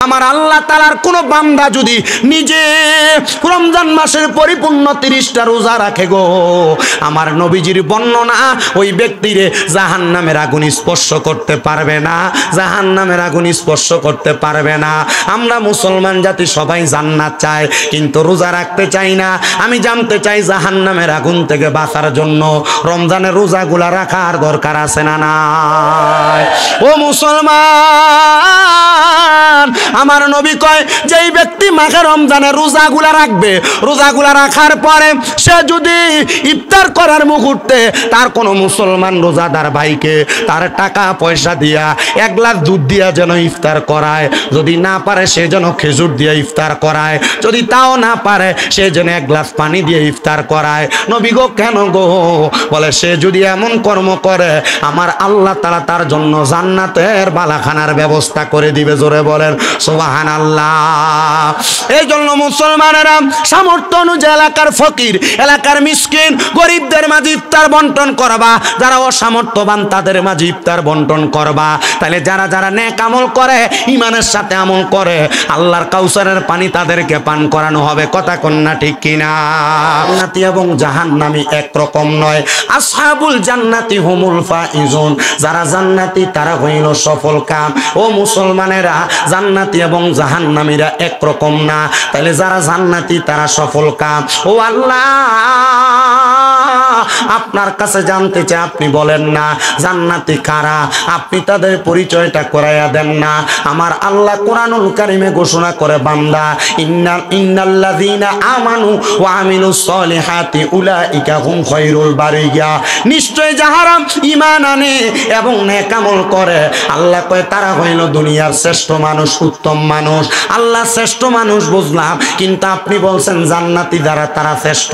আমার আল্লাহ তাআলার কোন বান্দা যদি নিজে রমজান মাসের পরিপূর্ণ 30টা রোজা রাখে গো, আমার নবীজির বর্ণনা ওই ব্যক্তিরে জাহান্নামের আগুন স্পর্শ করতে পারবে না, জাহান্নামের আগুন স্পর্শ করতে পারবে না। আমরা মুসলমান জাতি সবাই জান্নাত চাই, কিন্তু রোজা রাখতে চাই না। আমি জানতে চাই জাহান্নামের আগুন থেকে বাঁচার জন্য রমজানের রোজাগুলা রাখার দরকার আছে না নাই? ও মুসলমান, আমার নবী কয় যেই ব্যক্তি মাঘে রমজানের রোজাগুলা রাখবে, রোজাগুলা রাখার পরে সে যদি ইফতার করার মুহূর্তে তার কোনো মুসলমান রোজাদার ভাইকে তার টাকা পয়সা দিয়া 1 গ্লাস দুধ দিয়া যেন ইফতার করায়, যদি না পারে সে যেন খেজুর দিয়ে ইফতার করায়, যদি তাও না পারে সে যেন 1 গ্লাস পানি দিয়ে ইফতার করায়। নবী গো কেন গো? বলে সে যদি এমন কর্ম করে আমার আল্লাহ তাআলা তার জন্য জান্নাতের বালাখানার ব্যবস্থা করে দিবে। জোরে বলেন সুবহানাল্লাহ। এই জন্য মুসলমানেরা সামর্থ্য অনুযায়ী এলাকার ফকির, এলাকার মিসকিন, গরিবদের মাঝে ইফতার বন্টন করবা, যারা অসামর্থ্যবান তাদের মাঝে ইফতার বন্টন করবা। তাহলে যারা যারা নেক আমল করে, ইমানের সাথে আমল করে, আল্লাহর কাউসারের পানি তাদেরকে পান করানো হবে। কথা কন্যা ঠিক কিনা? জান্নাতি এবং জাহান্নামী একরকম নয়। আসহাবুল জান্নাতি হুমুল ফাইজুন, যারা জান্নাতি তারা হইল সফল কাম। ও মুসলমানেরা, জান্নাতি এবং জাহান্নামীরা একরকম না। তাহলে যারা জান্নাতি তারা সফল কাম। ও আল্লাহ, আপনার কাছে জানতে চাই, আপনি বলেন না জান্নাতি কারা, আপনি তাদের পরিচয়টা করাইয়া দেন না। আমার আল্লাহ কোরআনুল কারীমে ঘোষণা করে, বান্দা ইন্নাল্লাযীনা আমানু ওয়া আমিলুস সলিহাতি উলাইকা হুম খায়রুল বারিয়া, নিশ্চয় যাহারা ঈমান আনে এবং নেক আমল করে, আল্লাহ কয় তারা হইল দুনিয়ার শ্রেষ্ঠ মানুষ, উত্তম মানুষ। আল্লাহ শ্রেষ্ঠ মানুষ বুঝলাম, কিন্তু আপনি বলছেন জান্নাতি যারা তারা শ্রেষ্ঠ।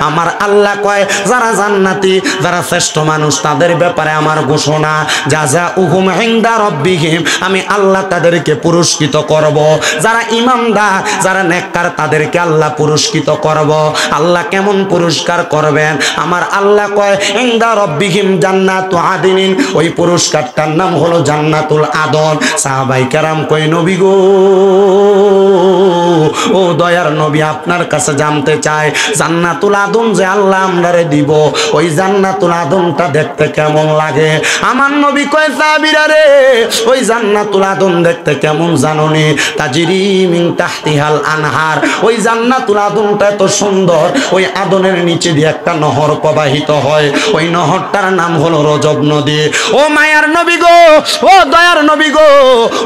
আমার আল্লাহ কয় যারা জান্নাতি, যারা শ্রেষ্ঠ মানুষ, তাদের ব্যাপারে আমার ঘোষণা জাযাউহুম ইনদা রাব্বিহিম, আমি আল্লাহ তাদেরকে পুরস্কৃত করব। যারা ঈমানদার, যারা নেককার, তাদেরকে আল্লাহ পুরস্কৃত করব। আল্লাহ কেমন পুরস্কার করবেন? আমার আল্লাহ কয় ইনদা রাব্বিহিম জান্নাতু আদিনিন, ওই পুরস্কারটার নাম হলো জান্নাতুল আদন। সাহাবায়ে কেরাম কয় নবী গো, ও দয়ার নবী, আপনার কাছে জানতে চাই জান্নাতুল আদন যে আল্লাহ আমরারে দিব, ওই জান্নাতুল আদনটা দেখতে কেমন লাগে? আমার নবী কয় সাহাবীরা রে, ওই জান্নাতুল আদন দেখতে কেমন জানোনি? তাজরি মিন তাহতিহাল আনহার, ওই জান্নাতুল আদনটা এত সুন্দর, ওই আদনের নিচে দিয়ে একটা নহর প্রবাহিত হয়, ওই নহরটার নাম হলো রজব নদী। ও মায়ার নবী গো, ও দয়ার নবী গো,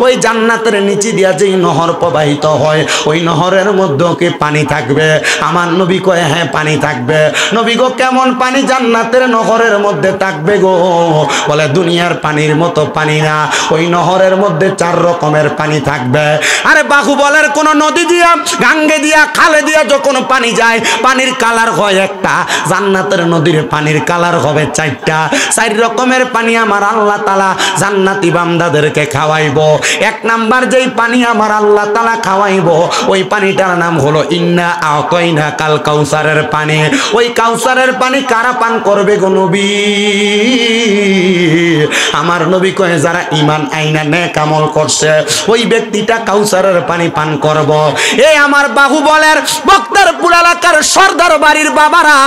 ওই জান্নাতের নিচে দিয়া যেই নহর প্রবাহিত হয়, ওই নহরের মধ্যে কি পানি থাকবে? আমার নবী কয় হ্যাঁ পানি থাকবে। নবী গো কেমন পানি জান্নাতের নহরের মধ্যে থাকবে গো? বলে দুনিয়ার পানির মতো পানি না, ওই নহরের মধ্যে 4 রকমের পানি থাকবে। আরে বাহুবলের কোন নদী দিয়া, গাঙ্গে দিয়া, খালে দিয়া যখন পানি যায়, পানির কালার হয় একটা, জান্নাতের নদীর পানির কালার হবে 4টা। 4 রকমের পানি আমার আল্লাহ তাআলা জান্নাতি বান্দাদেরকে খাওয়াইবো। 1 নাম্বার যেই পানি আমার আল্লাহ তাআলা খাওয়াইবো, ওই পানিটার নাম হলো ইন্না আতাইনা কাল কাউসারের পানি। ওই কাউসারের পানি কারা পান করবে গো নবী? আমার নবী কয় যারা ঈমান আইনা নেক আমল করছে, ওই ব্যক্তিটা কাউসারের পানি পান করব। এই আমার বাহুবলের বক্তারপুর এলাকার সর্দার বাড়ির বাবারা,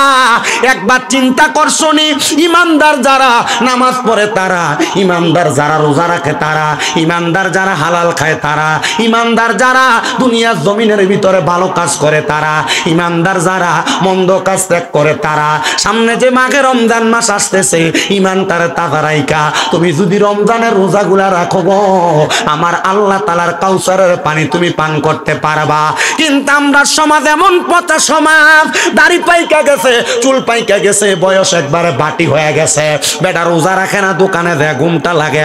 একবার চিন্তা করছনি? ঈমানদার যারা নামাজ পড়ে তারা, ঈমানদার যারা রোজা রাখে তারা, ঈমানদার যারা হালাল খায় তারা, ঈমানদার যারা দুনিয়ার জমিনের ভিতরে ভালো কাজ করে তারা, ঈমানদার যারা মন্দ কাজ ত্যাগ করে তারা, সামনে যে মাঘে রমজান মাস আসতেছে, ঈমান তারে তাজারাইকা তুমি যদি রমজানের রোজাগুলা রাখো গো, আমার আল্লাহ তাআলার কাউসারের পানি তুমি পান করতে পারবা। কিন্তু আমরা সমাজ এমন পচা সমাজ, দাড়ি পাইকা গেছে, চুল পাইকা গেছে, বয়স একবারে বাটি হয়ে গেছে। বেটা রোজা রাখে না, দোকানে দেয় ঘুমটা লাগে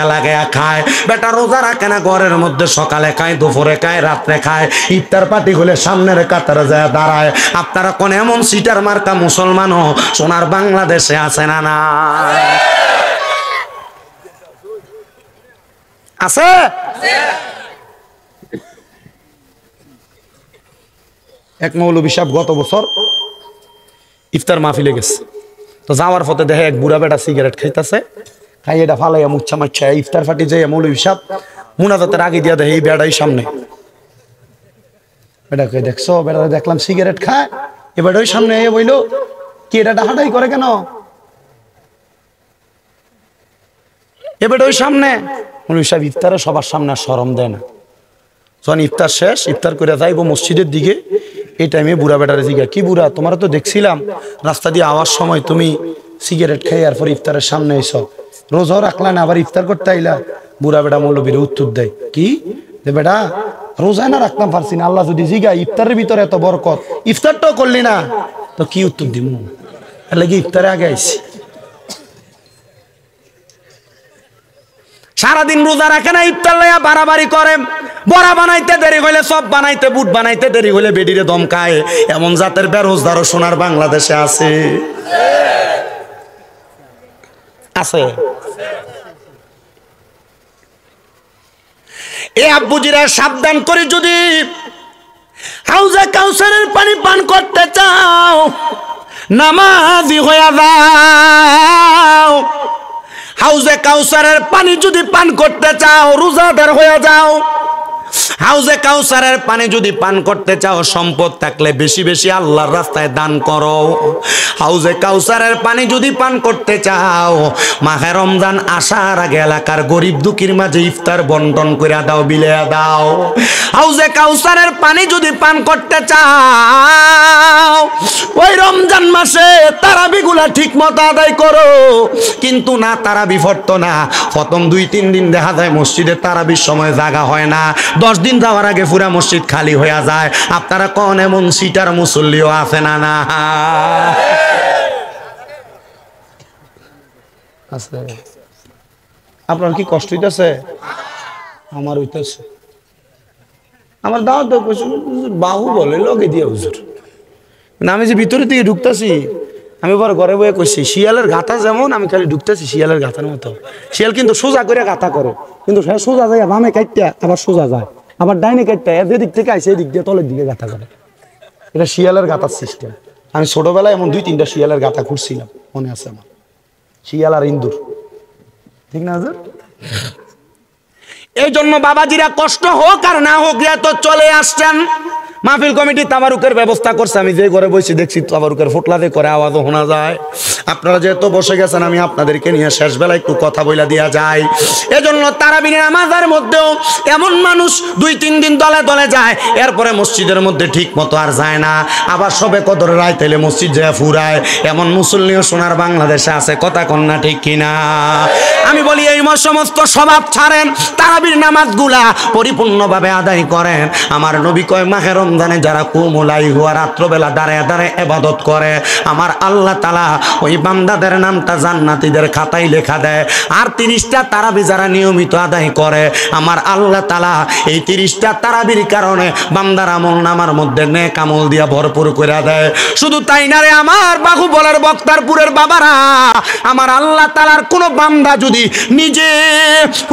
খায়। বেটা রোজা রাখে না, ঘরের মধ্যে সকালে খায়, দুপুরে খায়, রাত্রে খায়। ইফতার পার্টি হলে সামনের কাতারে যায় দাঁড়ায়। আপনারা কোন এমন সিটার মার্কা মুসলমানও সোনার বাংলাদেশে আছে না? না আছে? এক মৌলবী সাহেব গত বছর ইফতার মাহফিলে গেছে, তো যাওয়ার পথে দেখে এক বুড়া বেটা সিগারেট খাইতেছে, খাই এটা ফালাইয়া মুচ্ছা মাচ্ছা ইফতার ফাটি যাই মৌলবী সাহেব মুনাজাতের আগে দিয়া দেখে এই বেড়াই সামনে বেটাকে দেখছো, বেটা দেখলাম সিগারেট খায়, এবার ওই সামনে এ বইলো কি এটা ডাহাডাই করে কেন, এবার ওই সামনে উনি সব ইফতারে সবার সামনে শরম দেয় না। যখন ইফতার শেষ, ইফতার করে যাইবো মসজিদের দিকে, এই টাইমে বুড়া বেটারে জিজ্ঞা, কি বুড়া তোমার তো দেখছিলাম রাস্তা দিয়ে আওয়ার সময় তুমি সিগারেট খাই আর পর ইফতারের সামনে এসো, রোজাও রাখলা না আবার ইফতার করতে আইলা? বুড়া বেটা মৌলবীর উত্তর দেয় কি যে বেটা রোজা না রাখতাম পারছি না, আল্লাহ যদি জিগা ইফতারের ভিতরে এত বরকত, ইফতারটাও করলি না, তো কি উত্তর দিব? এর লাগি ইফতারে আগে আইছি। সারাদিন রোজা রাখে না, ইফতার লইয়া বাড়াবাড়ি করে, বড়া বানাইতে দেরি হইলে, সব বানাইতে, বুট বানাইতে দেরি হইলে বেডিরে দমকায়। এমন জাতের বেরোজগারও সোনার বাংলাদেশে আছে, আছে। এ আব্বুজিরা সাবধান করে, যদি হাউজে কাউসারের পানি পান করতে চাও, নামাজি হইয়া যাও। হাউজে কাউসারের পানি যদি পান করতে চাও, রোজাদার হয়ে যাও। হাউজে কাউসারের পানি যদি পান করতে চাও, সম্পদ থাকলে বেশি বেশি আল্লাহর রাস্তায় দান করো। হাউজে কাউসারের পানি যদি পান করতে চাও, মাহে রমজান আসার আগে এলাকার গরিব দুঃখীর মাঝে ইফতার বন্টন করে দাও, বিলিয়ে দাও। হাউজে কাউসারের পানি যদি পান করতে চাও, ওই রমজান মাসে তারাবিগুলা ঠিক মতো আদায় করো। কিন্তু না, তারাবি পড়তো না, প্রথম 2-3 দিন দেখা যায় মসজিদে তারাবির সময় জায়গা হয় না, 10 দিন যাওয়ার আগে পুরা মসজিদ খালি হয়ে যায়। আপনারা কোন এমন সিটার মুসল্লিও আছে না? না আছে। আপনার কি কষ্ট হইতেছে? আমার হইতেছে। আমার দাও তো বাহু বলে লগে দিয়ে হুজুর, আমি যে ভিতরে দিকে ঢুকতেছি, আমি এবার ঘরে বয়ে কইছি শিয়ালের গাথা যেমন, আমি খালি ঢুকতেছি শিয়ালের গাথার মতো। শিয়াল কিন্তু সোজা করে গাথা করে, কিন্তু সে সোজা যায় বামে কাটতে, আবার সোজা যায়, আবার ডাইনে কাটতে, এদিক থেকে আইসে এদিক দিয়ে তলের দিকে গাথা করে। এটা শিয়ালের গাথার সিস্টেম। আমি ছোটবেলায় এমন 2-3টা শিয়ালের গাথা খুঁড়ছিলাম, মনে আছে আমার, শিয়াল আর ইন্দুর, ঠিক না হুজুর? এই জন্য বাবাজিরা কষ্ট হোক আর না হোক, তো চলে আসছেন। মাহফিল কমিটি তাবারুকের ব্যবস্থা করছে, আমি যে ঘরে বসে দেখছি তাবারুকের ফোটলাতে করে আওয়াজও শোনা যায়। আপনারা যেহেতু বসে গেছেন, আমি আপনাদেরকে নিয়ে শেষ বেলা একটু কথা বইলা দিয়া যায়। এজন্য তারাবির নামাজের মধ্যেও এমন মানুষ 2-3 দিন দলে দলে যায়, এরপরে মসজিদের মধ্যে ঠিক মতো আর যায় না, আবার সবে কদর রায় তাইলে মসজিদ যায় ফুরায়। এমন মুসল্লিও সোনার বাংলাদেশে আছে, কথা কন্যা ঠিক কিনা? আমি বলি এই সমস্ত স্বভাব ছাড়েন, তারাবির নামাজগুলা পরিপূর্ণভাবে আদায় করেন। আমার নবী কয় মাহে রমজানে যারা কুমুলাই হুয়া রাত্রবেলা দাঁড়ায় দাঁড়ায় ইবাদত করে, আমার আল্লাহ তাআলা ওই বান্দাদের নামটা জান্নাতীদের খাতায় লেখা দেয়। আর 30টা তারাবি যারা নিয়মিত আদায় করে, আমার আল্লাহ তাআলা এই 30টা তারাবির কারণে বান্দার আমল নামার মধ্যে নেক আমল দিয়া ভরপুর করে দেয়। শুধু তাই না রে আমার বাহুবলের বক্তারপুরের বাবারা, আমার আল্লাহ তাআলার কোন বান্দা যদি নিজে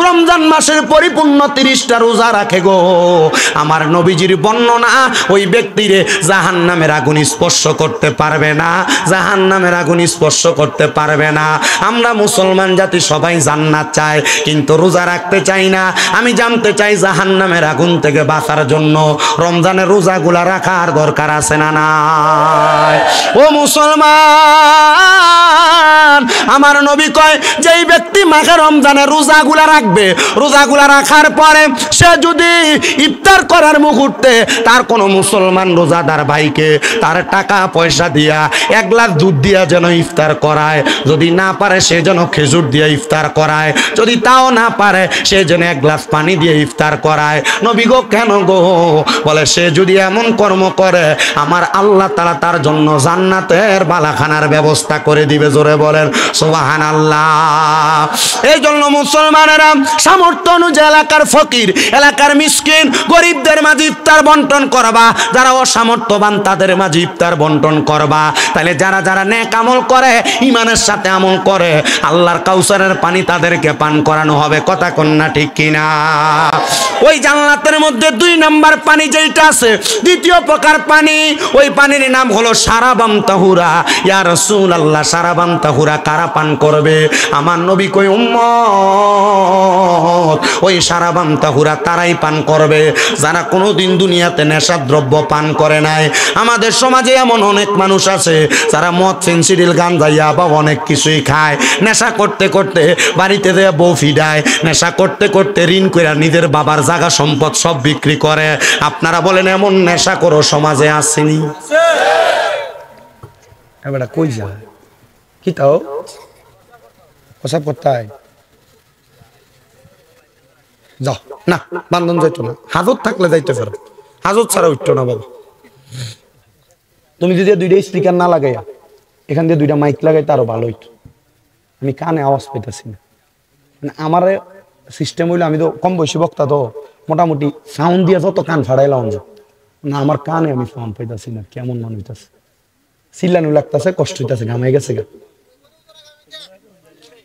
রমজান মাসের পরিপূর্ণ 30টা রোজা রাখে গো, আমার নবীজির বর্ণনা, ওই ব্যক্তিরে জাহান্নামের আগুন স্পর্শ করতে পারবে না, জাহান্নামের আগুন স্পর্শ করতে পারবে না। আমরা মুসলমান জাতি সবাই জান্নাত চাই, কিন্তু রোজা রাখতে চাই না। আমি জানতে চাই জাহান্নামের আগুন থেকে বাঁচার জন্য রমজানের রোজাগুলা রাখার দরকার আছে না নাই? ও মুসলমান, আমার নবী কয় যেই ব্যক্তি মাঘে রমজানের রোজাগুলা রাখবে, রোজাগুলা রাখার পরে সে যদি ইফতার করার মুহূর্তে তার কোনো মুসলমান রোজাদার ভাইকে তার টাকা পয়সা দিয়া 1 গ্লাস দুধ দিয়া যেন ইফতার করায়, যদি না পারে সে যেন খেজুর দিয়ে ইফতার করায়, যদি তাও না পারে সে যেন 1 গ্লাস পানি দিয়ে ইফতার করায়। নবী গো কেন গো? বলে সে যদি এমন কর্ম করে, আমার আল্লাহ তাআলা তার জন্য জান্নাতের বালাখানার ব্যবস্থা করে দিবে। জোরে বলেন সুবহানাল্লাহ। এই জন্য মুসলমানেরা সামর্থ্য অনুযায়ী এলাকার ফকির, এলাকার মিসকিন, গরিবদের মাঝে ইফতার বন্টন করবা, যারা অসামর্থ্যবান তাদের মাঝে ইফতার বন্টন করবা। তাহলে যারা যারা নেক আমল করে করে, ইমানের সাথে আমল করে, আল্লাহর কাউসারের পানি তাদেরকে পান করানো হবে। কথা কন্যা ঠিক কিনা? ওই জান্নাতের মধ্যে 2 নাম্বার পানি যেটা আছে, দ্বিতীয় প্রকার পানি, ওই পানির নাম হলো সারাবাম তাহুরা। ইয়া রাসূলুল্লাহ, সারাবাম তাহুরা কারা পান করবে? আমার নবী কই উম্মত, ওই সারাবাম তাহুরা তারাই পান করবে যারা কোনোদিন দুনিয়াতে নেশার দ্রব্য পান করে নাই। আমাদের সমাজে এমন অনেক মানুষ আছে যারা মদ, ফেন্সিডিল, গাঞ্জা, ইয়াবা অনেক কিছুই খায়। নেশা করতে করতে বাড়িতে দেয়া বউ ফিডায়, নেশা করতে করতে ঋণ করে নিজের বাবার জায়গা সম্পদ সব বিক্রি করে। আপনারা বলেন এমন নেশা করো সমাজে আসেনি? এবার কই যায় কি তাও ওসব করতে যাও না, বান্ধন যাইতো না, হাজত থাকলে যাইতে পারো, হাজত ছাড়া উঠতো না বাবা। তুমি যদি 2টা স্পিকার না লাগাইয়া এখান দিয়ে 2টা মাইক লাগাই তারও ভালো হইতো। আমি কানে আওয়াজ পাইতেছি না, মানে আমার সিস্টেম হইলো, আমি তো কম বয়সী বক্তা, তো মোটামুটি সাউন্ড দিয়ে যত কান ফাড়াইলাম না, আমার কানে আমি সাউন্ড পাইতেছি না, কেমন মনে হইতেছে, চিল্লানো লাগতেছে, কষ্ট হইতেছে, ঘামাই গেছে গা।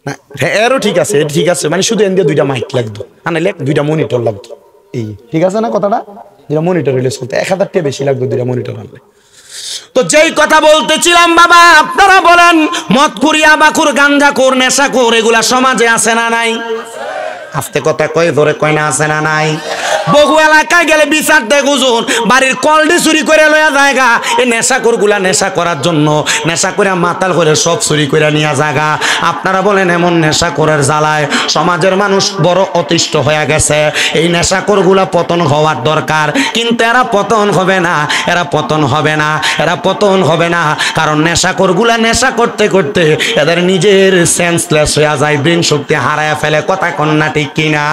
না এরও ঠিক আছে, ঠিক আছে, মানে শুধু এন দিয়ে 2টা মাইক লাগতো, আনাইলে 2টা মনিটর লাগতো, এই ঠিক আছে না কথাটা? 2টা মনিটর হইলে চলতে 1000 টাকা বেশি লাগতো 2টা মনিটর আনলে। তো যেই কথা বলতেছিলাম বাবা, আপনারা বলেন মদখুর, ইয়াবাখুর, গাঞ্জাখুর, নেশাখুর এগুলা সমাজে আছে না নাই? আস্তে কথা কয়, ধরে কয় না আছে না নাই? বহু এলাকায় গেলে বিচার দেয় হুজুর বাড়ির কলডি চুরি করে লয়া জায়গা, এই নেশাখুর গুলা নেশা করার জন্য, নেশা করে মাতাল করে সব চুরি করে নিয়ে জায়গা। আপনারা বলেন এমন নেশাখোরের জ্বালায় সমাজের মানুষ বড় অতিষ্ঠ হয়ে গেছে। এই নেশাখোর গুলা পতন হওয়ার দরকার, কিন্তু এরা পতন হবে না, এরা পতন হবে না, এরা পতন হবে না, কারণ নেশাখোর গুলা নেশা করতে করতে এদের নিজের সেন্সলেস হয়ে যায়, ব্রেন শক্তি হারায় ফেলে। কথা কন্যা ঠিক কিনা?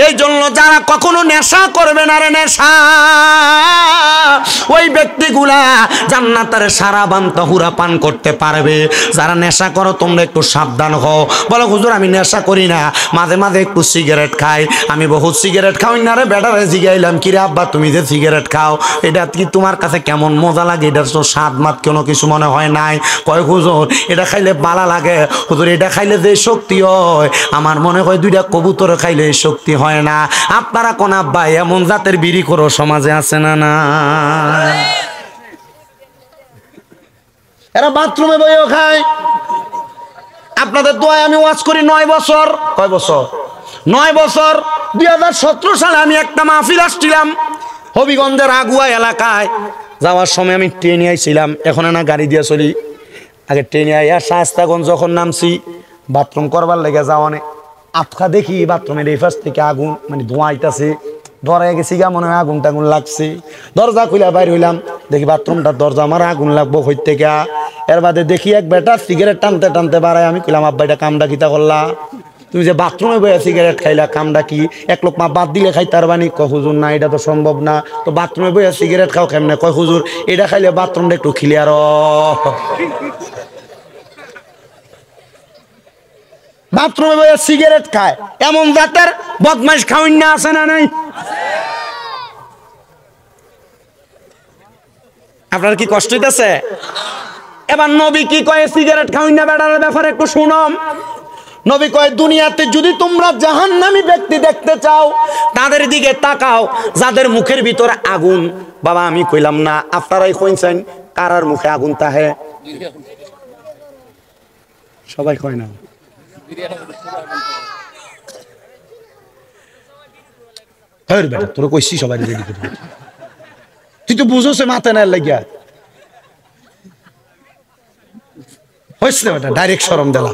এই জন্য যারা কখনো নেশা করবে না রে, নেশা, ওই ব্যক্তিগুলা জান্নাতের সারাবাম তাহুরা পান করতে পারবে। যারা নেশা করো তোমরা একটু সাবধান হও। বলো হুজুর আমি নেশা করি না, মাঝে মাঝে একটু সিগারেট খাই। আমি বহুত সিগারেট খাওয়াই না রে, বেটারে জিগাইলাম কি রে আব্বা তুমি যে সিগারেট খাও এটা কি তোমার কাছে কেমন মজা লাগে? এটার তো স্বাদ মাত কোনো কিছু মনে হয় নাই। কয় হুজুর এটা খাইলে বালা লাগে, হুজুর এটা খাইলে যে শক্তি হয়, আমার মনে হয় 2টা কবুতর খাইলে শক্তি হয় না। আপনারা কোন আব্বা এমন জাতের বিড়ি করো সমাজে আছে না? না, এরা বাথরুমে বইও খায়। আপনাদের দোয়ায় আমি ওয়াজ করি 9 বছর। কয় বছর? 9 বছর। 2017 সালে আমি একটা মাহফিল আসছিলাম হবিগঞ্জের আগুয়া এলাকায়। যাওয়ার সময় আমি ট্রেনে আইছিলাম, এখন না গাড়ি দিয়ে চলি। আগে ট্রেনে আইয়া শায়েস্তাগঞ্জ যখন নামছি, বাথরুম করবার লেগে যাওয়ানে আটকা দেখি বাথরুমের এই পাশ থেকে আগুন, মানে ধোঁয়া আইতাছে। ধরাই গেছি গা, মনে হয় আগুন টাগুন লাগছে। দরজা খুলে বাইর হইলাম, দেখি বাথরুমটার দরজা আমার আগুন লাগবো হইতে গা। এর বাদে দেখি এক বেটা সিগারেট টানতে টানতে বাড়ায়। আমি কইলাম আব্বা এটা কামটা কিতা করলা? তুমি যে বাথরুমে বইয়া সিগারেট খাইলা, কামটা কি? এক লোক মা বাদ দিলে খাইতে পারবানি? কয় হুজুর না, এটা তো সম্ভব না। তো বাথরুমে বইয়া সিগারেট খাও কেমনে? কয় হুজুর এটা খাইলে বাথরুমটা একটু ক্লিয়ার। বাথরুমে বইয়া সিগারেট খায় এমন জাতের বদমাইশ খাওয়াই না আছে না নাই? আপনার কি কষ্ট হইতেছে? এবার নবী কি কয় সিগারেট খাওয়াই না বেড়ার ব্যাপারে একটু শুনম। নবী কয় দুনিয়াতে যদি তোমরা জাহান্নামী ব্যক্তি দেখতে চাও তাদের দিকে তাকাও যাদের মুখের ভিতরে আগুন। বাবা আমি কইলাম না, আপনারাই কইছেন কারার মুখে আগুন তাহে? সবাই কয় না। তোর কইছি সবাই রেডি করে, তুই তো বুঝোস মাথা না লাগিয়া হইস না বেটা, ডাইরেক্ট শরম দিলা,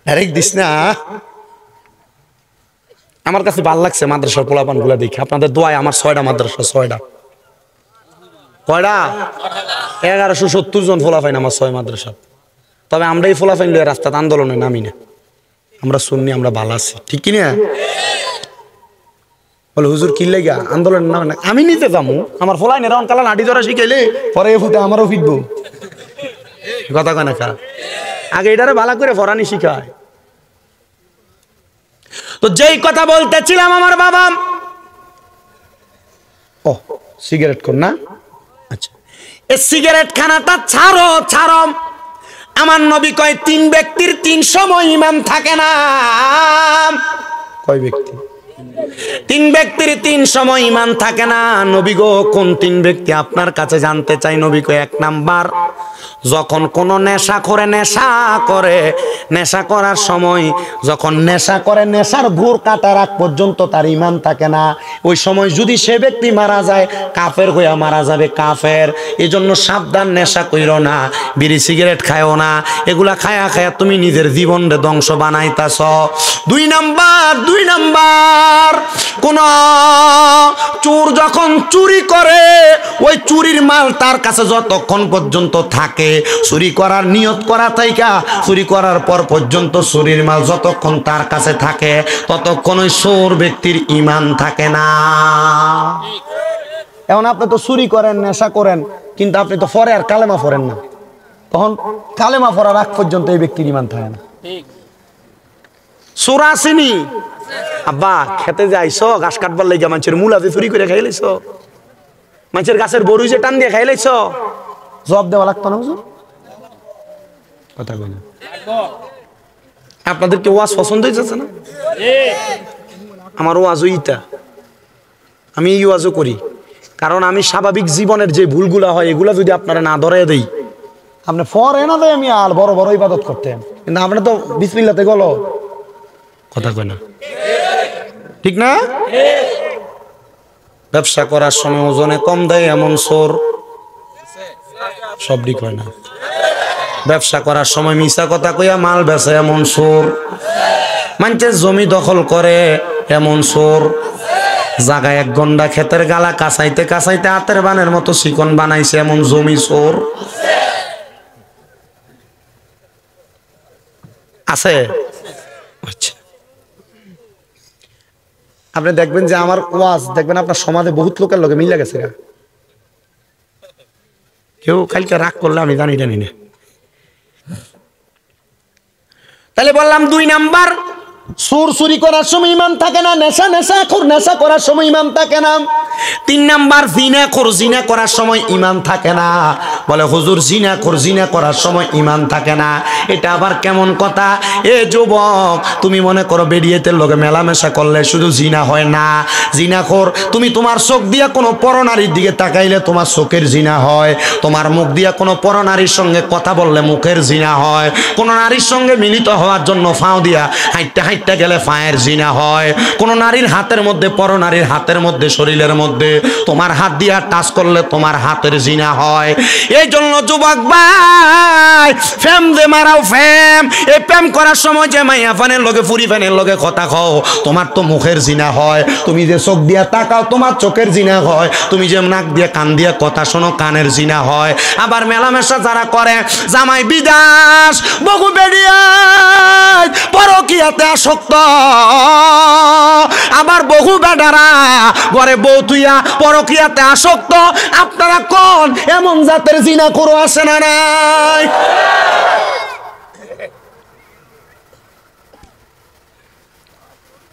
ডাইরেক্ট দিস না। আমার কাছে ভালো লাগছে মাদ্রাসার পোলাপান গুলা দেখে। আপনাদের দোয়ায় আমার 6টা মাদ্রাসা, 6টা কয়টা 1170 জন ফোলাফাইন আমার 6 মাদ্রাসা। তবে আমরা এই ফোলাফাইন লইয়া রাস্তাতে আন্দোলনে নামি না, আমরা শুননি, আমরা ভালো আছি, ঠিক কিনা? বলে হুজুর কি লাগা আন্দোলন নামে না? আমি নিতে যাবো, আমার ফোলাইনে রন কালা নাটি ধরা শিখাইলে পরে এ ফুটে আমারও ফিটবো। কথা কয় না, আগে এটারে ভালো করে ফরানি শিখায়। তো যেই কথা বলতেছিলাম আমার বাবা, ও সিগারেট কর না, আচ্ছা এই সিগারেট খানাটা ছাড়ো ছাড়ো। আমার নবী কয় 3 ব্যক্তির 3 সময় ঈমান থাকে না। কয় ব্যক্তি? 3 ব্যক্তির 3 সময় ঈমান থাকে না। নবী গো কোন 3 ব্যক্তি আপনার কাছে জানতে চাই। নবী কয় 1 নাম্বার, যখন কোন নেশা করে নেশা করার সময়, যখন নেশা করে নেশার ঘোর কাটার আগ পর্যন্ত তার ঈমান থাকে না, ওই সময় যদি সে ব্যক্তি মারা যায় কাফের হইয়া মারা যাবে, কাফের। এজন্য সাবধান, নেশা কইরো না, বিড়ি সিগারেট খায়ও না, এগুলা খায়া খায়া তুমি নিজের জীবনরে ধ্বংস বানাইতাছ। 2 নাম্বার, কোন চোর যখন চুরি করে ওই চুরির মাল তার কাছে যতক্ষণ পর্যন্ত থাকে, চুরি করার নিয়ত করা থাইকা চুরি করার পর পর্যন্ত চুরির মাল যতক্ষণ তার কাছে থাকে ততক্ষণ ওই চোর ব্যক্তির ঈমান থাকে না। এখন আপনি তো চুরি করেন, নেশা করেন, কিন্তু আপনি তো পরে আর কালেমা পড়েন না, তখন কালেমা পড়ার আগ পর্যন্ত এই ব্যক্তির ঈমান থাকে না। চোর আসেনি আব্বা, খেতে যাইছো ঘাস কাটবার লাগা মানুষের মূলা যে চুরি করে খাই লাইছো, মানুষের গাছের বড়ই যে টান দিয়ে খাই লাইছো, জবাব দেওয়া লাগতো না হুজুর? কথা কই না। আপনাদেরকে ওয়াজ পছন্দ হয়েছে না? আমার ওয়াজও ইটা, আমি এই ওয়াজও করি, কারণ আমি স্বাভাবিক জীবনের যে ভুলগুলা হয় এগুলা যদি আপনারা না ধরে দেই, আপনি ফরে না দেয় আমি আর বড় বড় ইবাদত করতেন, কিন্তু আপনি তো বিসমিল্লাতে গেল। কথা কই না, ঠিক না? ব্যবসা করার সময় ওজনে কম দেয় এমন চোর সব ঠিক হয় না। ব্যবসা করার সময় মিছা কথা কইয়া মাল বেচে এমন চোর, মানুষের জমি দখল করে এমন চোর, জায়গায় 1 ঘন্টা ক্ষেতের গালা কাঁচাইতে কাঁচাইতে হাতের বানের মতো চিকন বানাইছে এমন জমি চোর আছে। আচ্ছা, আপনি দেখবেন যে আমার ওয়াজ দেখবেন আপনার সমাজে বহুত লোকের লগে মিলে গেছে, কেউ কালকে রাগ করলে আমি জানি না। তাহলে বললাম 2 নাম্বার, চুরি করার সময় ঈমান থাকে না, নেশা করার সময় ঈমান থাকে না। 3 নাম্বার, জিনা করার সময় ঈমান থাকে না। বলে হুজুর জিনা করার সময় ঈমান থাকে না, এটা আবার কেমন কথা? এ যুবক, তুমি মনে করো বেরিয়েতের লগে মেলামেশা করলে শুধু জিনা হয় না। জিনাখোর, তুমি তোমার চোখ দিয়া কোনো পরনারীর দিকে তাকাইলে তোমার চোখের জিনা হয়, তোমার মুখ দিয়া কোনো পরনারীর সঙ্গে কথা বললে মুখের জিনা হয়, কোন নারীর সঙ্গে মিলিত হওয়ার জন্য ফাও দিয়া হাইটটা গেলে ফায়ের জিনা হয়, কোন নারীর হাতের মধ্যে পরনারীর হাতের মধ্যে শরীরের মধ্যে তোমার হাত দিয়া টাচ করলে তোমার হাতের জিনা হয়। এই জন্য যুবক ভাই, ফেম দে মারাও ফেম, এই প্রেম করার সময় যে মাইয়া ফানের লগে ফুরি ফানের লগে কথা কও তোমার তো মুখের জিনা হয়, তুমি যে চোখ দিয়া তাকাও তোমার চোখের জিনা হয়, তুমি যে নাক দিয়া কান দিয়া কথা শোনো কানের জিনা হয়। আবার মেলামেশা যারা করে, জামাই বিদাস বহু বেরিয়া পরকিয়াতে আসক্ত, আবার বহু বেডারা ঘরে বউ তুইয়া পরকিয়াতে আসক্ত। আপনারা কোন এমন জাতের জিনা করো আসে না নাই?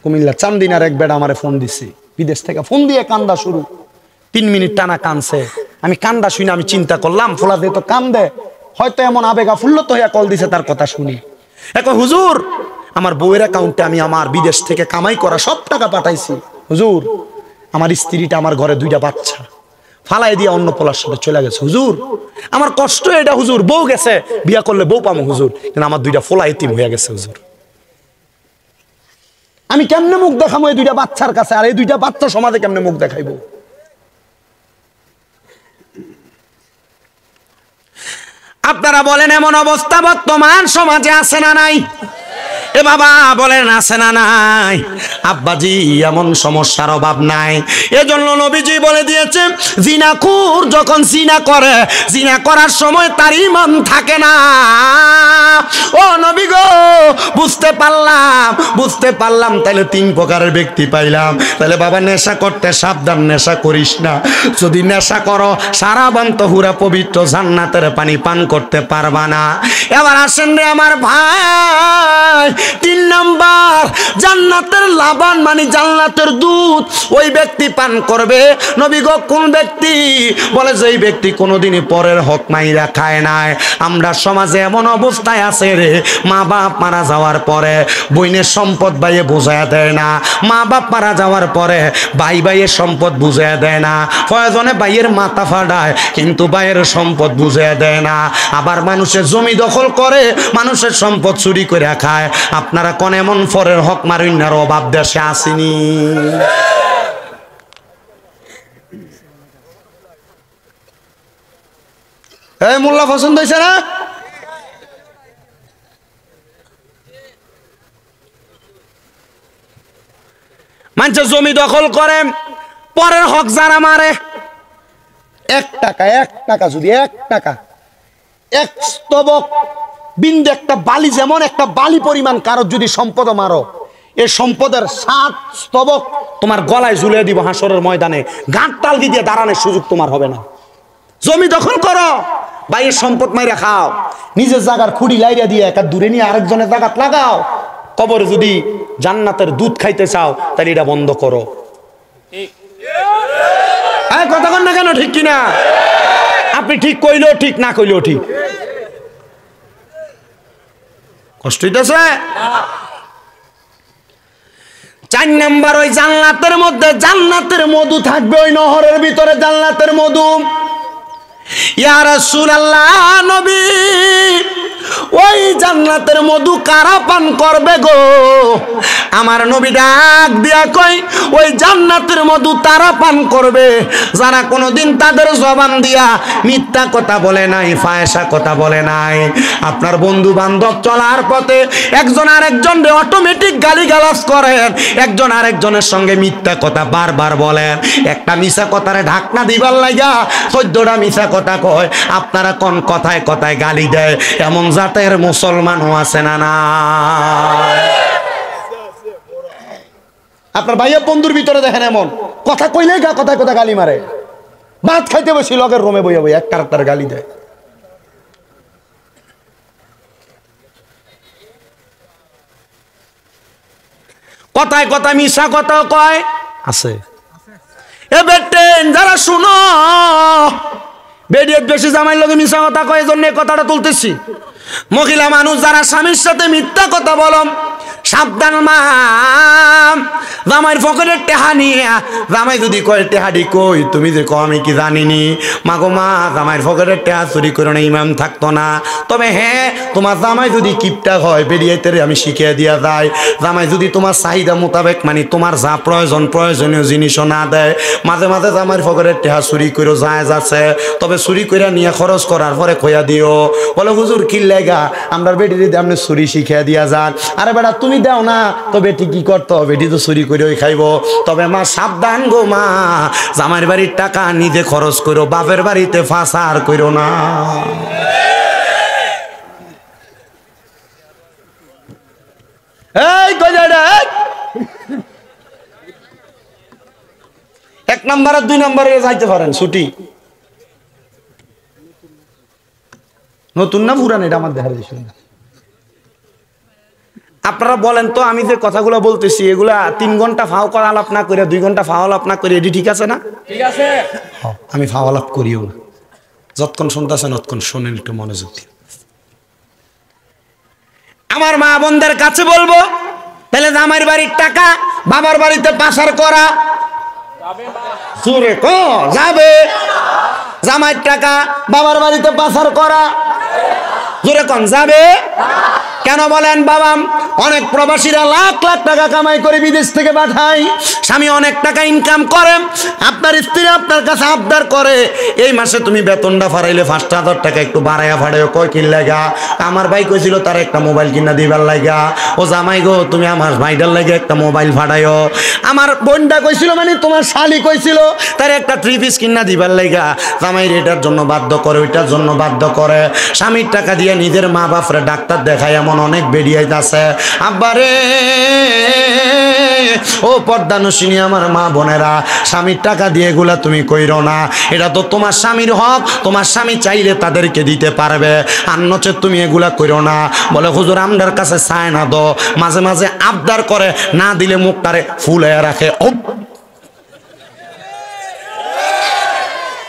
কুমিল্লা চান্দিনার এক বেড়া আমারে ফোন দিছে, বিদেশ থেকে ফোন দিয়ে কান্দা শুরু, 3 মিনিট টানা কানছে। আমি কান্দা শুনে আমি চিন্তা করলাম ফোলা দিয়ে তো কান্দে, হয়তো এমন আবেগা ফুল্লত হইয়া কল দিছে তার কথা শুনি। এখন হুজুর, আমার বউয়ের অ্যাকাউন্টে আমি আমার বিদেশ থেকে কামাই করা সব টাকা পাঠাইছি হুজুর, আমার স্ত্রীটা আমার ঘরে 2টা বাচ্চা ফালাই দিয়ে অন্য পোলার সাথে চলে গেছে হুজুর, আমার কষ্ট এটা হুজুর, বউ গেছে, বিয়া করলে বউ পামো হুজুর, কিন্তু আমার 2টা ফোলা এতিম হয়ে গেছে হুজুর, আমি কেমনে মুখ দেখাবো এই 2টা বাচ্চার কাছে? আর এই 2টা বাচ্চা সমাজে কেমনে মুখ দেখাইবো? আপনারা বলেন এমন অবস্থা বর্তমান সমাজে আছে না নাই? এ বাবা বলেন আছে না নাই? আব্বাজি, এমন সমস্যার অভাব নাই। এজন্য নবীজি বলে দিয়েছে, জিনাখোর যখন জিনা করে, জিনা করার সময় তার ঈমান থাকে না। ও নবী গো, বুঝতে পারলাম তাহলে 3 প্রকারের ব্যক্তি পাইলাম। তাহলে বাবা নেশা করতে সাবধান, নেশা করিস না। যদি নেশা করো সারা বান্ত হুরা পবিত্র জান্নাতের পানি পান করতে পারবা না। এবার আসেন রে আমার ভাই, তিন নাম্বার জান্নাতের লাবান মানে জান্নাতের দুধ ওই ব্যক্তি পান করবে। নবী গো কোন ব্যক্তি? বলে যেই ব্যক্তি কোনোদিনই পরের হক মাইরা খায় নাই। আমরা সমাজে এমন অবস্থায় আছে রে, মা বাপ মারা যাওয়ার পরে বইনের সম্পদ ভাইয়ে বুঝাইয়া দেয় না, মা বাপ মারা যাওয়ার পরে ভাই ভাইয়ের সম্পদ বুঝাইয়া দেয় না, প্রয়োজনে ভাইয়ের মাথা ফাটায় কিন্তু ভাইয়ের সম্পদ বুঝাইয়া দেয় না। আবার মানুষের জমি দখল করে, মানুষের সম্পদ চুরি করে খায়। আপনারা কোন এমন পরের হক মারিনার অভাব দেশে আসেনি? এই মোল্লা পছন্দ হয়েছে না? মানুষের জমি দখল করে, পরের হক যারা মারে, 1 টাকা 1 টাকা যদি 1 টাকা এক স্তবক বিন্দু একটা বালি, যেমন একটা বালি পরিমাণ কারো যদি সম্পদ মারো, এই সম্পদের 7 স্তবক তোমার গলায় ঝুলিয়ে দিব হাসরের ময়দানে। গাঁট তালগি দিয়ে দাঁড়ানোর সুযোগ তোমার হবে না। জমি দখল করো, বাইরের সম্পদ মাইরা খাও, নিজের জায়গার খুঁড়ি লাইরা দিয়ে একটা দূরে নিয়ে আরেকজনের জায়গা লাগাও। কবরে যদি জান্নাতের দুধ খাইতে চাও তাহলে এটা বন্ধ করো। কথা কন না কেন? ঠিক কিনা? আপনি ঠিক কইলেও ঠিক, না কইলেও ঠিক। কষ্ট হইতেছে? 4 নাম্বার ওই জান্নাতের মধ্যে জান্নাতের মধু থাকবে, ওই নহরের ভিতরে জান্নাতের মধু। ইয়া রাসূলুল্লাহ নবী, ওই জান্নাতের মধু কারা পান করবে গো? আমার নবী ডাক দিয়া কই, ওই জান্নাতের মধু তারা পান করবে যারা কোনোদিন তাদের জবান দিয়া মিথ্যা কথা বলে নাই, ফায়সা কথা বলে নাই। আপনার বন্ধু বান্ধব চলার পথে একজন আরেকজনকে অটোমেটিক গালিগালাজ করেন, একজন আরেকজনের সঙ্গে মিথ্যা কথা বারবার বলেন, একটা মিছা কথারে ঢাকনা দিবার লাগা 14টা মিছা কথা কয়। আপনারা কোন কথায় কথায় গালি দেয়, এমন জাতের মুসলমানও আছে না? না, আপনার ভাইয়া বন্ধুর ভিতরে দেখেন এমন কথা কইলে কথায় কথা গালি মারে। ভাত খাইতে বসি লগের রুমে বইয়া বই একটা আরেকটার গালি দেয়। কথায় কথা মিশা কথা কয় আছে। এ বেটেন যারা শুনো, বেডিয়েত বেশি জামাইর লগে মিশা কথা কয়, এজন্য কথাটা তুলতেছি। মহিলা মানুষ যারা স্বামীর সাথে মিথ্যা কথা বলম, সাবধান মা। জামাইয়ের পকেটের টেহা নিয়ে জামাই যদি কয় টেহাডি কই, তুমি যে কো আমি কি জানিনি। মাগো মা, জামাইয়ের পকেটের টেহা চুরি করে না ইমাম থাকতো না। তবে হ্যাঁ, তোমার জামাই যদি কিপটা হয় বেরিয়েতে আমি শিখিয়ে দিয়া যায়। জামাই যদি তোমার চাহিদা মোতাবেক মানে তোমার যা প্রয়োজন প্রয়োজনীয় জিনিসও না দেয়, মাঝে মাঝে জামাইয়ের পকেটের টেহা চুরি করে যায় যাচ্ছে, তবে চুরি করে নিয়ে খরচ করার পরে খোয়া দিও। বলে হুজুর কি লেগা আমরা বেটি যদি আপনি চুরি শিখিয়ে দিয়া যান। আরে বেটা তুমি দাও না তো বেটি কি করতো, বেটি তো চুরি করে খাইব। তবে মা সাবধান গো মা, জামাইয়ের বাড়ির টাকা নিজে খরচ করো, বাপের বাড়িতে ফাঁসার করো না। এই 1 নাম্বার আর 2 নাম্বারে যাইতে পারেন ছুটি। নতুন না পুরান এটা আমার দেখা দিয়েছিল। আপনারা বলেন তো, আমি যে কথাগুলো বলতেছি এগুলা 3 ঘন্টা ফাও করা আলাপ না করে 2 ঘন্টা ফাও আলাপ না করে এটি ঠিক আছে না? ঠিক আছে। আমি ফাও আলাপ করিও না, যতক্ষণ শুনতেছেন ততক্ষণ শোনেন একটু মনোযোগ দিয়ে। আমার মা বোনদের কাছে বলবো, তাহলে জামাইয়ের বাড়ির টাকা বাবার বাড়িতে পাচার করা জোরে কো যাবে? জামাইয়ের টাকা বাবার বাড়িতে পাচার করা জোরে কোন যাবে? কেন বলেন বাবা? অনেক প্রবাসীরা লাখ লাখ টাকা কামাই করে বিদেশ থেকে পাঠায়, স্বামী অনেক টাকা ইনকাম করে, আপনার স্ত্রী আপনার কাছে আবদার করে এই মাসে তুমি বেতনটা ফারাইলে 5,000 টাকা একটু বাড়াইয়া ফাড়াইও। কয় কি লাগা? আমার ভাই কইছিল তার একটা মোবাইল কিনা দিবার লাগা। ও জামাই গো, তুমি আমার ভাইটার লাগে একটা মোবাইল ফাটাইও। আমার বোনটা কইছিল মানে তোমার শালি কইছিল তার একটা 3 পিস কিনা দিবার লাগা। জামাই এটার জন্য বাধ্য করে, ওইটার জন্য বাধ্য করে, স্বামীর টাকা দিয়ে নিজের মা বাপরে ডাক্তার দেখায় এমন অনেক বেরিয়ে আছে। আব্বারে ও পর্দানুশিনী আমার মা বোনেরা, স্বামীর টাকা দিয়ে এগুলা তুমি কইরো না। এটা তো তোমার স্বামীর হক, তোমার স্বামী চাইলে তাদেরকে দিতে পারবে, আর নচেত তুমি এগুলা কইরো না। বলে হুজুর আমরার কাছে চায় না দো, মাঝে মাঝে আবদার করে, না দিলে মুখটারে ফুলাইয়া রাখে।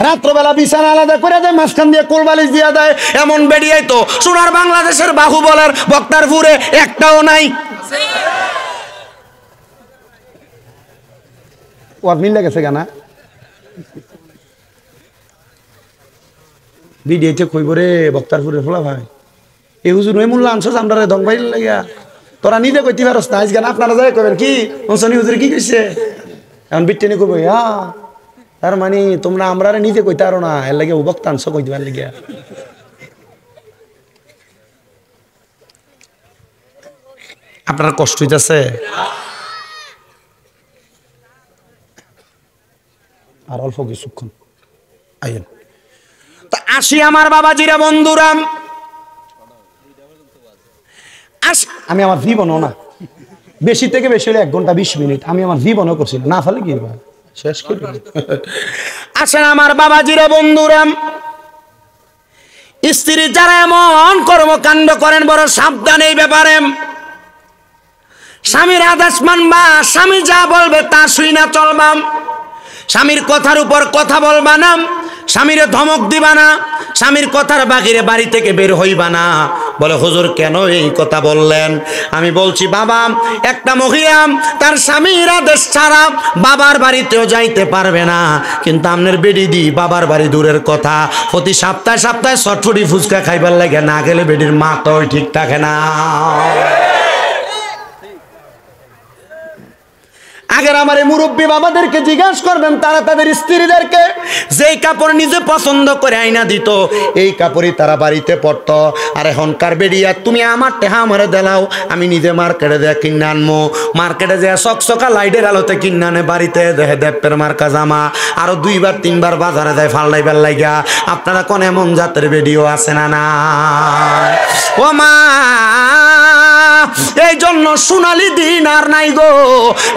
রাত্রবেলা বিছানা আলাদা করে দেয়, মাঝখান দিয়ে কোলবালিশ দিয়ে দেয়। এমন বেরিয়ে তো সোনার বাংলাদেশের বাহুবলের বক্তারপুরে একটাও নাই। ওর মিল লেগেছে কেনা ভিডিওতে কইব রে বক্তারপুরের ফলা ভাই, এই হুজুর ওই মূল্য আনছো আমরা দং ভাই লাগিয়া, তোরা নিজে কইতে পারস না। আজকে আপনারা যাই কবেন কি হোসেন হুজুর কি কইছে, এখন বিটেনি কইব তার মানে তোমরা আমরা নিজে কইতে পারো না, এর লাগে বক্তা আনছো কইতে পার লাগিয়া। আপনার কষ্ট হইতেছে? আর অল্প কিছুক্ষণ আইন তা আসি আমার বাবাজিরা বন্ধুরাম। আমি আমার জীবনও না, বেশি থেকে বেশি হলে 1 ঘন্টা 20 মিনিট, আমি আমার জীবনও করছি না, ফেলে কি শেষ করি। আসেন আমার বাবাজিরা বন্ধুরাম, স্ত্রী যারা এমন কর্মকাণ্ড করেন বড় সাবধান এই ব্যাপারে। স্বামীর আদেশ মানবা, স্বামী যা বলবে তা শুই না চলবাম, স্বামীর কথার উপর কথা বলবা না, স্বামীরে ধমক দিবা না, স্বামীর কথার বাহিরে বাড়ি থেকে বের হইবা না। বলে হুজুর কেন এই কথা বললেন? আমি বলছি বাবা, একটা মহিলা তার স্বামীর আদেশ ছাড়া বাবার বাড়িতেও যাইতে পারবে না, কিন্তু আপনার বেডি দি বাবার বাড়ি দূরের কথা, প্রতি সপ্তাহে সপ্তাহে চটফটি ফুচকা খাইবার লাগে, না গেলে বেডির মা তো ঠিক থাকে না। আগের আমার এই মুরব্বী বাবাদেরকে জিজ্ঞাসা করবেন, তারা তাদের স্ত্রীদেরকে যেই কাপড় নিজে পছন্দ করে আইনা দিত, এই কাপড়ই তারা বাড়িতে পরতো। আর এখনকার বেরিয়া তুমি আমার টেহা আমারে দেলাও, আমি নিজে মার্কেটে দিয়ে কিনে আনবো, মার্কেটে যে চকচকা লাইটের আলোতে কিনে আনে, বাড়িতে দেখে দেপের মার্কা জামা, আরো 2বার 3বার বাজারে যায় ফাল্লাইবার লাগিয়া। আপনারা কোন এমন জাতের ভিডিও আছে না? না ও মা, এই জন্য সোনালি দিন আর নাই গো,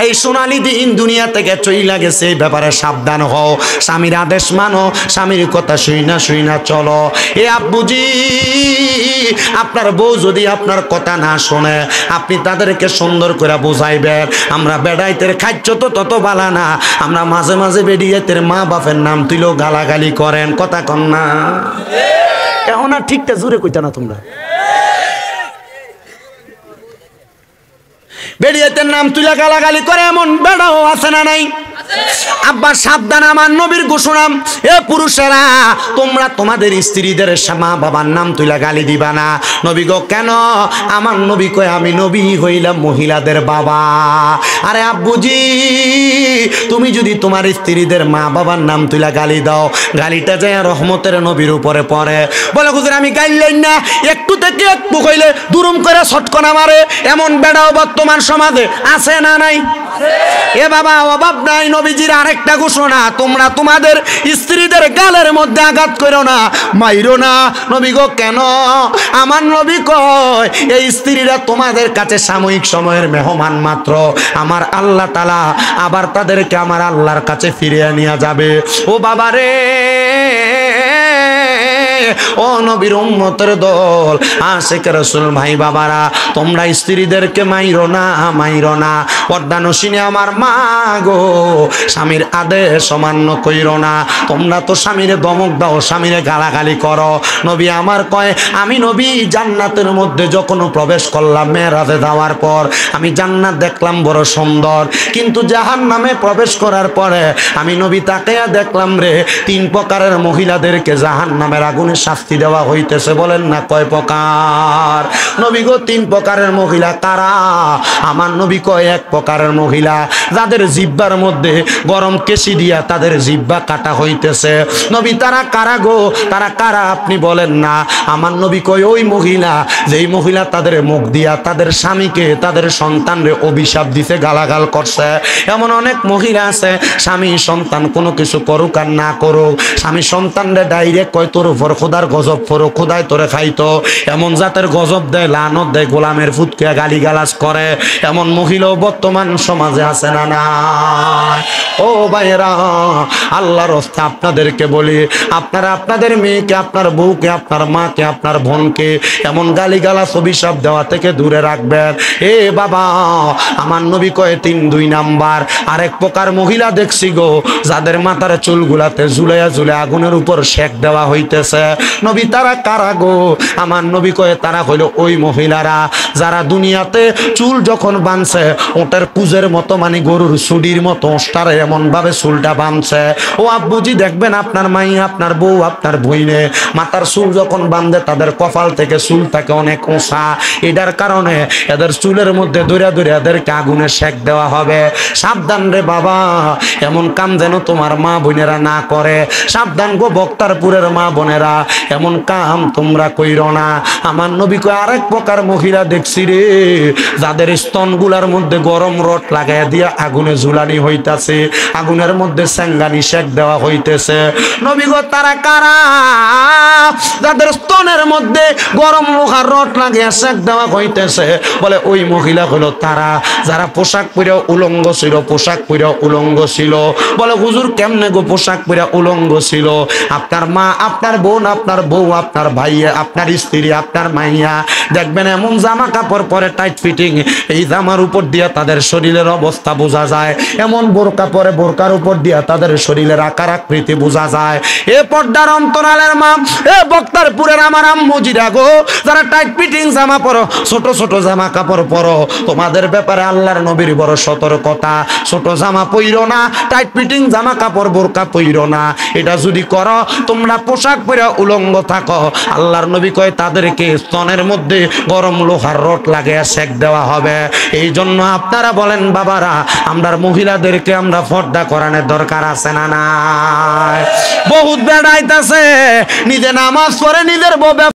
এই সোনালি দিন দুনিয়া থেকে চইলা গেছে। এই ব্যাপারে সাবধান হও, স্বামীর আদেশ মানো, স্বামীর কথা শুই না চলো। এ আব্বুজি, আপনার বউ যদি আপনার কথা না শোনে, আপনি তাদেরকে সুন্দর করে বুঝাইবেন। আমরা বেড়াইতের খাচ্ছ তো তত বালা না, আমরা মাঝে মাঝে বেড়িয়েতের মা বাপের নাম তুইলেও গালাগালি করেন, কথা কন না? এখন আর ঠিকটা জোরে কইতা না তোমরা। বেরিয়েতের নাম তুলে গালাগালি করে এমন বেড়াও আছে না নাই? আব্বা সাবধান, আমার নবীর ঘোষণা, এ পুরুষেরা তোমরা তোমাদের স্ত্রীদের মা বাবার নাম তুলে গালি দিবা না। নবী গো কেন? আমার নবী কয় আমি নবী হইলাম মহিলাদের বাবা। আরে আব্বুজি, তুমি যদি তোমার স্ত্রীদের মা বাবার নাম তুলে গালি দাও, গালিটা যায় রহমতের নবীর উপরে পড়ে। বলে হুজুর আমি গাইলেন না, একটু থেকে একটু কইলে দুরুম করে ছটকনা মারে, এমন বেড়াও বর্তমান সমাজে আছে না নাই? এ বাবা অভাব নাই। নবীজির আরেকটা ঘোষণা, তোমরা তোমাদের স্ত্রীদের গালের মধ্যে আঘাত করো না, মাইরো না। নবী গো কেন? আমার নবী কয় এই স্ত্রীরা তোমাদের কাছে সাময়িক সময়ের মেহমান মাত্র, আমার আল্লাহ তাআলা আবার তাদেরকে আমার আল্লাহর কাছে ফিরিয়ে নিয়ে যাবে। ও বাবা রে, ও নবীর উম্মতের দল, আশিক রাসূল ভাই বাবারা, তোমরা স্ত্রীদেরকে মাইরো না। পর্দানশীনে আমার মা গো, স্বামীর আদেশ অমান্য কইরো না। তোমরা তো স্বামীরে দমক দাও, স্বামীরে গালাগালি করো। নবী আমার কয় আমি নবী জান্নাতের মধ্যে যখন প্রবেশ করলাম মেরাজে যাওয়ার পর, আমি জান্নাত দেখলাম বড় সুন্দর, কিন্তু জাহান্নামে প্রবেশ করার পরে আমি নবী তাকায়া দেখলাম রে 3 প্রকারের মহিলাদেরকে জাহান্নামের আগুনে শাস্তি দেওয়া হইতেছে। বলেন না কয় প্রকার? নবী গো 3 প্রকারের মহিলা কারা? আমার নবী কয় 1 প্রকারের মহিলা যাদের জিহ্বার মধ্যে গরম কেশি দিয়া তাদের জিহ্বা কাটা হইতেছে। নবী তারা কারা গো? তারা কারা আপনি বলেন না? আমার নবী কয় ওই মহিলা যেই মহিলা তাদের মুখ দিয়া তাদের স্বামীকে তাদের সন্তানরে অভিশাপ দিতে গালাগাল করছে। এমন অনেক মহিলা আছে, স্বামী সন্তান কোনো কিছু করুক আর না করুক, স্বামী সন্তানরে ডাইরেক্ট কয় তোর উপর খোদার গজব পড়ো, খোদায় তোরে খাইতো। এমন জাতের গজব দেয়, লানত দেয়, গোলামের ফুটকে গালিগালাজ করে, এমন মহিলাও বর্তমান সমাজে আছে না না? ও ভাইয়েরা, আল্লাহর রাস্তে আপনাদেরকে বলি, আপনারা আপনাদের মেয়েকে, আপনার বউকে, আপনার মাকে, আপনার বোনকে এমন গালিগালাজ অভিশাপ দেওয়া থেকে দূরে রাখবেন। এ বাবা, আমার নবী কয়ে 3-2 নাম্বার। আরেক প্রকার মহিলা দেখছি গো, যাদের মাথার চুলগুলাতে ঝুলাইয়া ঝুলে আগুনের উপর শেক দেওয়া হইতেছে। নবী তারা কারা গো? আমার নবী কয়ে তারা হইল ওই মহিলারা যারা দুনিয়াতে চুল যখন বাঁধছে ওটার কুজের মতো, মানে গরুর সুডির মতো ওটারে এমন ভাবে চুলটা বাঁধছে। ও আব্বুজি দেখবেন আপনার মাই, আপনার বউ, আপনার বইনে মাথার চুল যখন বাঁধে তাদের কপাল থেকে চুল থাকে অনেক উঁচা। এটার কারণে এদের চুলের মধ্যে দৌড়া দৌড়া এদেরকে আগুনে শেক দেওয়া হবে। সাবধান রে বাবা, এমন কাম যেন তোমার মা বোনেরা না করে। সাবধান গো বক্তারপুরের মা বোনেরা, এমন কাম তোমরা কইরো না। আমার নবী কয় আরেক প্রকার মহিলা দেখছি রে, যাদের স্তনগুলার মধ্যে গরম রড লাগাই দিয়া আগুনে ঝুলানি হইতাছে, আগুনের মধ্যে সেঙ্গানি শেক দেওয়া হইতেছে। নবী গো তারা কারা? যাদের স্তনের মধ্যে গরম লোহার রড লাগিয়ে শেক দেওয়া হইতেছে। বলে ওই মহিলা হলো তারা যারা পোশাক পরে উলঙ্গ ছিল, পোশাক পরে উলঙ্গ ছিল। বলে হুজুর কেমনে গো পোশাক পরে উলঙ্গ ছিল? আপনার মা, আপনার বোন, আপনার বউ, আপনার ভাই, আপনার স্ত্রী, আপনার মাইয়া দেখবেন এমন জামা কাপড় পরে টাইট ফিটিং, এই জামার উপর দিয়ে তাদের শরীরের অবস্থা বোঝা যায়। এমন বোরকা পরে বোরকার উপর দিয়ে তাদের শরীরের আকার আকৃতি বোঝা যায়। এ পর্দার অন্তরালের মা, এ বক্তারপুরের আমার আম্মুজিরা গো, যারা টাইট ফিটিং জামা পরো, ছোট ছোট জামা কাপড় পরো, তোমাদের ব্যাপারে আল্লাহর নবীর বড় সতর্কতা। ছোট জামা পইরো না, টাইট ফিটিং জামা কাপড় বোরকা পইরো না। এটা যদি করো, তোমরা পোশাক পরে উলঙ্গ থাকো, আল্লাহর নবী কয় তাদেরকে স্তনের মধ্যে গরম লোহার রড লাগিয়ে শেক দেওয়া হবে। এই জন্য আপনারা বলেন বাবারা, আমরা মহিলাদেরকে আমরা পর্দা করানোর দরকার আছে না নাই? বহুত বেড়াইতেছে, নিজে নামাজ পড়ে নিজের বউ